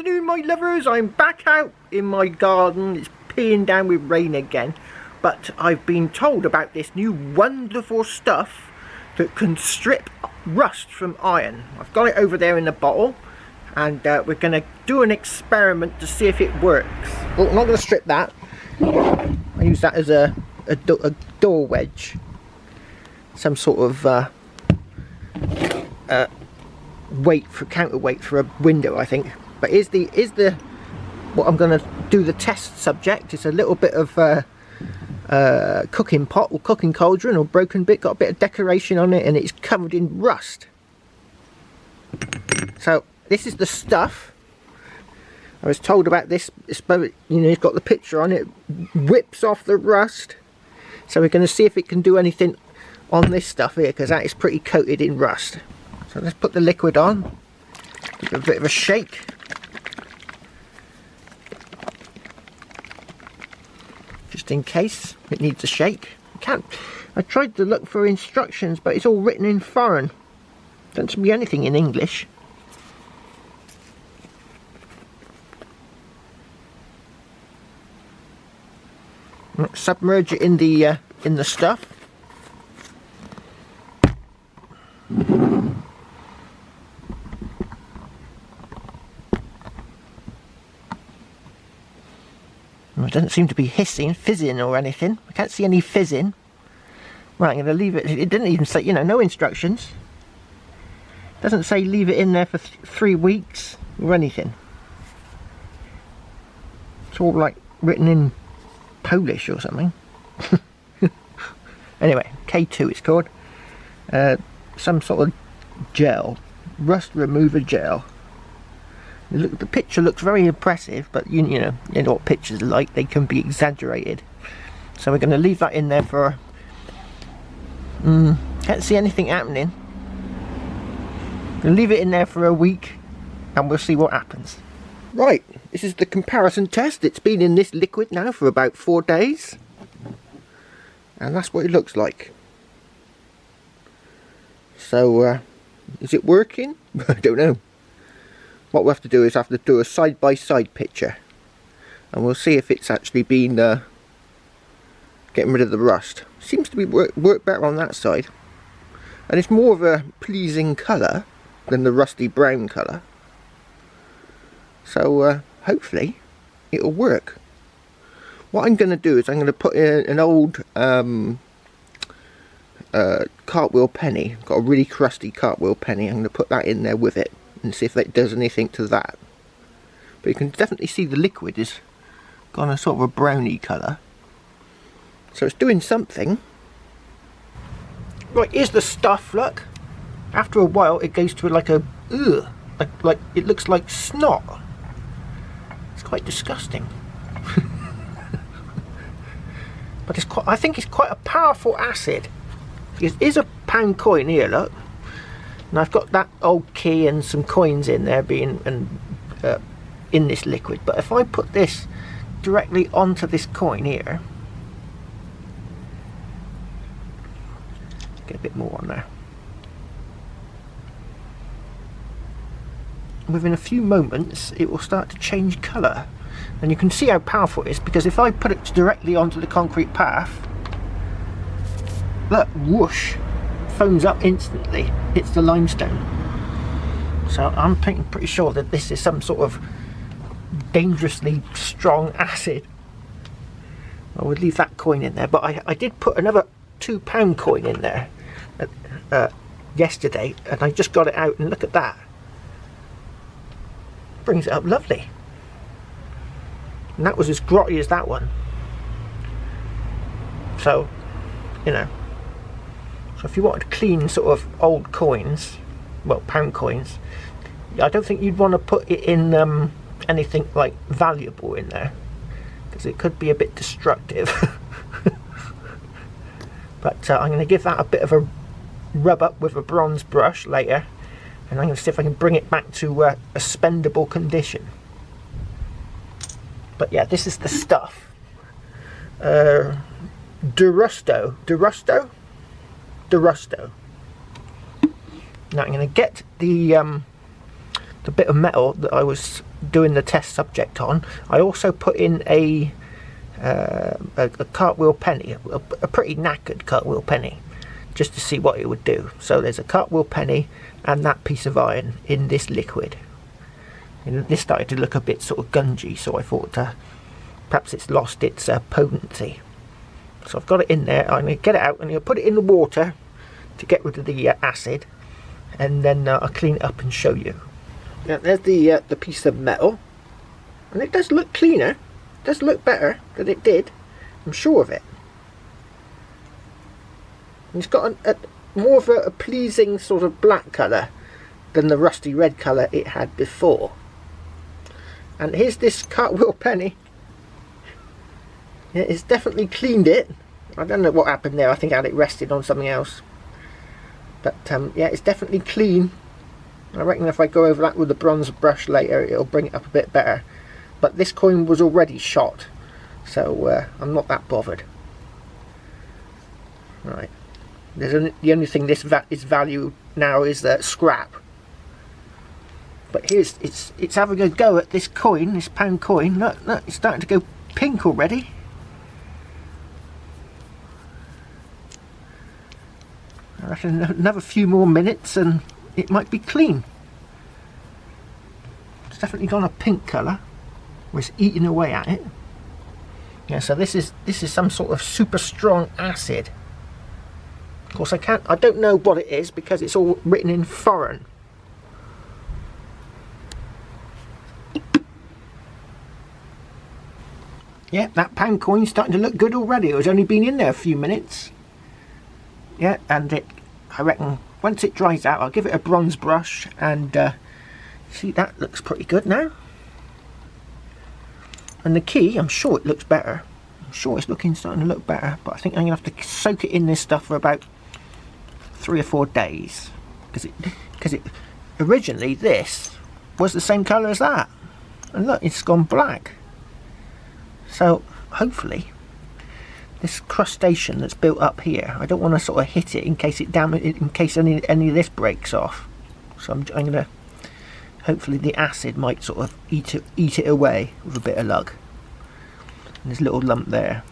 afternoon, my lovers. I'm back out in my garden. It's peeing down with rain again, but I've been told about this new wonderful stuff that can strip rust from iron. I've got it over there in the bottle, and we're going to do an experiment to see if it works. Well, I'm not going to strip that. I use that as a door wedge, some sort of counterweight for a window, I think. But is the what I'm going to do the test subject. It's a little bit of cooking pot or cooking cauldron or broken bit, got a bit of decoration on it, and it's covered in rust. So this is the stuff. I was told about this. It's got the picture on it. Whips off the rust. So we're going to see if it can do anything on this stuff here, because that is pretty coated in rust. So let's put the liquid on, give it a bit of a shake. Just in case it needs a shake. I tried to look for instructions, but it's all written in foreign. Don't seem to be anything in English. Submerge it in the stuff. It doesn't seem to be fizzing or anything. I can't see any fizzing. Right, I'm going to leave it. It didn't even say, no instructions. It doesn't say leave it in there for 3 weeks or anything. It's all like written in Polish or something. Anyway, K2 it's called. Some sort of gel, rust remover gel. The picture looks very impressive, but you know what pictures are like, they can be exaggerated. So we're going to leave that in there for can't see anything happening. We'll leave it in there for a week and we'll see what happens. Right, this is the comparison test. It's been in this liquid now for about 4 days, and that's what it looks like. So is it working? I don't know. What we'll have to do is do a side-by-side picture, and we'll see if it's actually been getting rid of the rust. Seems to be work better on that side, and it's more of a pleasing colour than the rusty brown colour. So hopefully it'll work. What I'm going to do is I'm going to put in an old cartwheel penny. Got a really crusty cartwheel penny. I'm going to put that in there with it and see if that does anything to that. But you can definitely see the liquid is gone a sort of a browny colour. So it's doing something. Right, here's the stuff, look. After a while it goes to like a like it looks like snot. It's quite disgusting. But I think it's quite a powerful acid. Because there's a pound coin here, look. And I've got that old key and some coins in there in this liquid. But if I put this directly onto this coin here, get a bit more on there. Within a few moments it will start to change colour, and you can see how powerful it is, because if I put it directly onto the concrete path, look, whoosh, foams up instantly, hits the limestone. So I'm pretty sure that this is some sort of dangerously strong acid. I would leave that coin in there, but I did put another £2 coin in there yesterday, and I just got it out, and look at that. Brings it up lovely. And that was as grotty as that one. So, so if you wanted to clean sort of old coins, well, pound coins, I don't think you'd want to put it in anything like valuable in there, because it could be a bit destructive. But I'm going to give that a bit of a rub up with a bronze brush later, and I'm going to see if I can bring it back to a spendable condition. But yeah, this is the stuff. Derusto. Now I'm going to get the the bit of metal that I was doing the test subject on, I also put in a cartwheel penny, a pretty knackered cartwheel penny, just to see what it would do. So there's a cartwheel penny and that piece of iron in this liquid. And this started to look a bit sort of gungy, so I thought perhaps it's lost its potency. So I've got it in there. I'm going to get it out and I'll put it in the water to get rid of the acid, and then I'll clean it up and show you. Now there's the piece of metal, and it does look cleaner. It does look better than it did. I'm sure of it. And it's got more of a pleasing sort of black colour than the rusty red colour it had before. And here's this cartwheel penny. Yeah, it's definitely cleaned it. I don't know what happened there. I think I had it rested on something else. But yeah, it's definitely clean. I reckon if I go over that with the bronze brush later, it'll bring it up a bit better. But this coin was already shot, so I'm not that bothered. Right. The only thing this is value now is scrap. But here's it's having a go at this coin, this pound coin. Look, it's starting to go pink already. I reckon another few more minutes and it might be clean. It's definitely gone a pink colour. It's eating away at it. Yeah, so this is some sort of super strong acid. Of course I don't know what it is because it's all written in foreign. Yeah, that pound coin's starting to look good already. It's only been in there a few minutes. Yeah, and I reckon once it dries out, I'll give it a bronze brush, and see, that looks pretty good now. And the key, I'm sure it looks better. I'm sure it's starting to look better, but I think I'm going to have to soak it in this stuff for about 3 or 4 days. Because originally this was the same colour as that. And look, it's gone black. So hopefully this crustation that's built up here, I don't want to sort of hit it in case any of this breaks off. So I'm going to, hopefully the acid might sort of eat it away with a bit of luck. And there's a little lump there.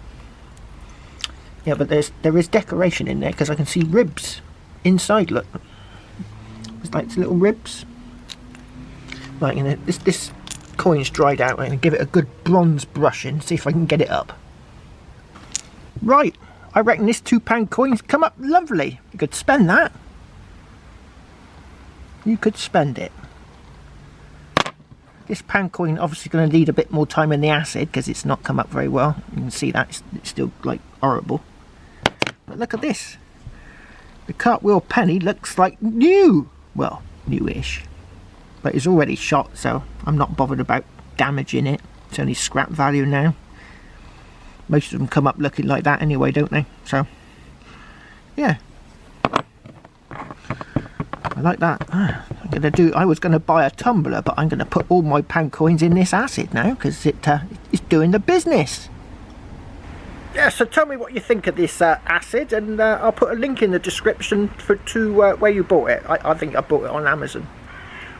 Yeah, but there is decoration in there because I can see ribs inside. Look, there's like little ribs. Right, you know, this coin's dried out. I'm going to give it a good bronze brushing, see if I can get it up. Right, I reckon this £2 coin's come up lovely. You could spend that. You could spend it. This pound coin obviously going to need a bit more time in the acid because it's not come up very well. You can see that it's still like horrible. But look at this. The cartwheel penny looks like new. Well, newish. But it's already shot, so I'm not bothered about damaging it. It's only scrap value now. Most of them come up looking like that anyway, don't they? So, yeah. I like that. I was going to buy a tumbler, but I'm going to put all my pound coins in this acid now because it's doing the business. Yeah, so tell me what you think of this acid, and I'll put a link in the description to where you bought it. I think I bought it on Amazon.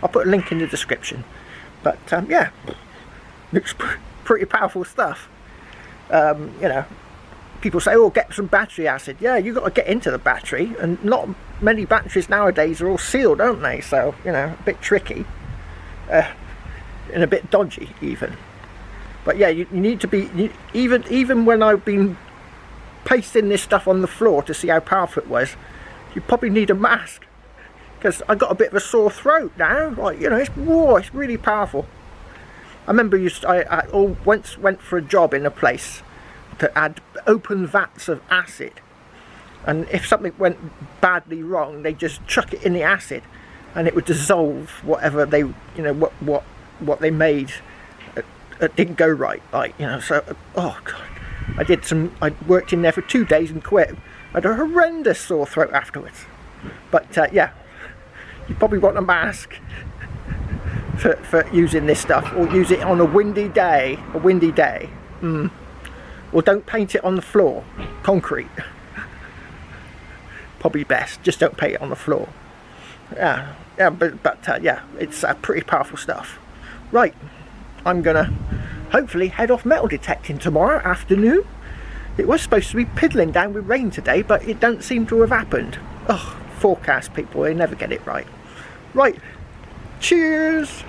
I'll put a link in the description. But yeah, looks pretty powerful stuff. You know, people say, oh, get some battery acid. Yeah, you've got to get into the battery, and not many batteries nowadays are all sealed, aren't they? So, you know, a bit tricky and a bit dodgy even. But yeah, you need to be, even when I've been pasting this stuff on the floor to see how powerful it was, you probably need a mask because I got a bit of a sore throat now. Like, you know, it's really powerful. I remember I once went for a job in a place that had open vats of acid, and if something went badly wrong, they just chuck it in the acid, and it would dissolve whatever they, you know, what they made. It didn't go right, like, you know. So, oh god, I worked in there for 2 days and quit. I had a horrendous sore throat afterwards. But yeah, you probably want a mask for using this stuff, or use it on a windy day. Or don't paint it on the floor, concrete. Probably best, just don't paint it on the floor. yeah, yeah, it's pretty powerful stuff. Right, I'm gonna hopefully head off metal detecting tomorrow afternoon. It was supposed to be piddling down with rain today, but it don't seem to have happened. Ugh, forecast people, they never get it right. Right, cheers!